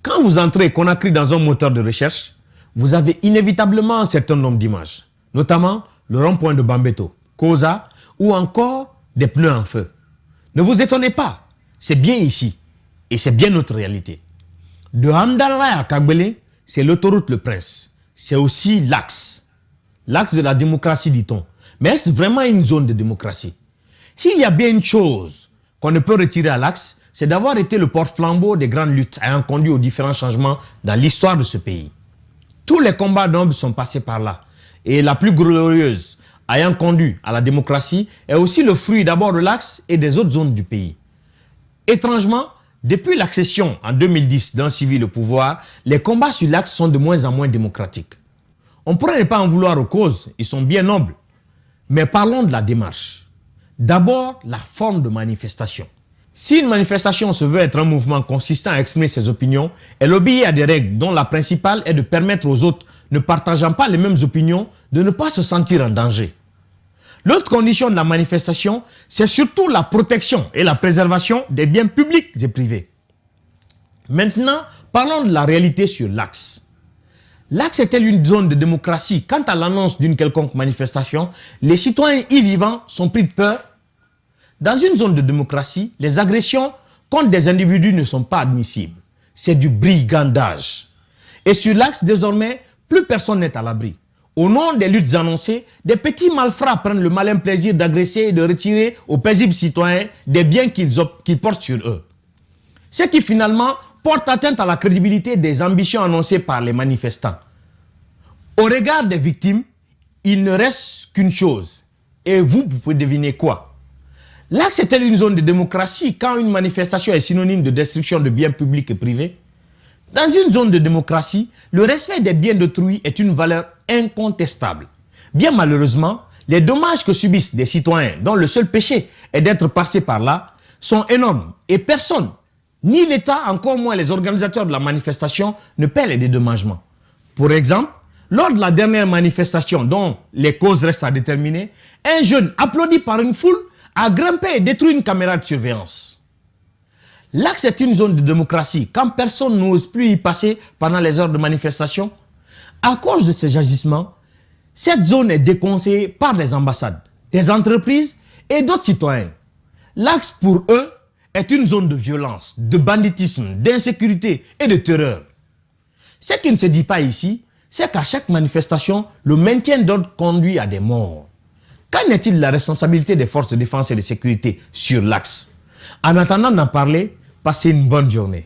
Quand vous entrez Conakry dans un moteur de recherche, vous avez inévitablement un certain nombre d'images, notamment le rond-point de Bambeto, Koza ou encore des pneus en feu. Ne vous étonnez pas, c'est bien ici et c'est bien notre réalité. De Hamdallah à Kagbele, c'est l'autoroute Le Prince. C'est aussi l'axe de la démocratie, dit-on. Mais est-ce vraiment une zone de démocratie? S'il y a bien une chose qu'on ne peut retirer à l'axe, c'est d'avoir été le porte-flambeau des grandes luttes ayant conduit aux différents changements dans l'histoire de ce pays. Tous les combats d'hommes sont passés par là. Et la plus glorieuse ayant conduit à la démocratie est aussi le fruit d'abord de l'axe et des autres zones du pays. Étrangement, depuis l'accession en 2010 d'un civil au pouvoir, les combats sur l'axe sont de moins en moins démocratiques. On pourrait ne pas en vouloir aux causes, ils sont bien nobles. Mais parlons de la démarche. D'abord, la forme de manifestation. Si une manifestation se veut être un mouvement consistant à exprimer ses opinions, elle obéit à des règles dont la principale est de permettre aux autres, ne partageant pas les mêmes opinions, de ne pas se sentir en danger. L'autre condition de la manifestation, c'est surtout la protection et la préservation des biens publics et privés. Maintenant, parlons de la réalité sur l'axe. L'axe est-elle une zone de démocratie? Quant à l'annonce d'une quelconque manifestation, les citoyens y vivants sont pris de peur. Dans une zone de démocratie, les agressions contre des individus ne sont pas admissibles. C'est du brigandage. Et sur l'axe, désormais, plus personne n'est à l'abri. Au nom des luttes annoncées, des petits malfrats prennent le malin plaisir d'agresser et de retirer aux paisibles citoyens des biens qu'ils portent sur eux. Ce qui finalement porte atteinte à la crédibilité des ambitions annoncées par les manifestants. Au regard des victimes, il ne reste qu'une chose. Et vous pouvez deviner quoi? L'axe est-elle une zone de démocratie quand une manifestation est synonyme de destruction de biens publics et privés? Dans une zone de démocratie, le respect des biens d'autrui est une valeur incontestable. Bien malheureusement, les dommages que subissent des citoyens dont le seul péché est d'être passés par là sont énormes et personne, ni l'État, encore moins les organisateurs de la manifestation, ne paient les dédommagements. Pour exemple, lors de la dernière manifestation dont les causes restent à déterminer, un jeune applaudi par une foule a grimpé et détruit une caméra de surveillance. L'axe est une zone de démocratie quand personne n'ose plus y passer pendant les heures de manifestation. À cause de ces agissements, cette zone est déconseillée par les ambassades, des entreprises et d'autres citoyens. L'axe pour eux est une zone de violence, de banditisme, d'insécurité et de terreur. Ce qui ne se dit pas ici, c'est qu'à chaque manifestation, le maintien d'ordre conduit à des morts. Qu'en est-il de la responsabilité des forces de défense et de sécurité sur l'axe? En attendant d'en parler, passez une bonne journée.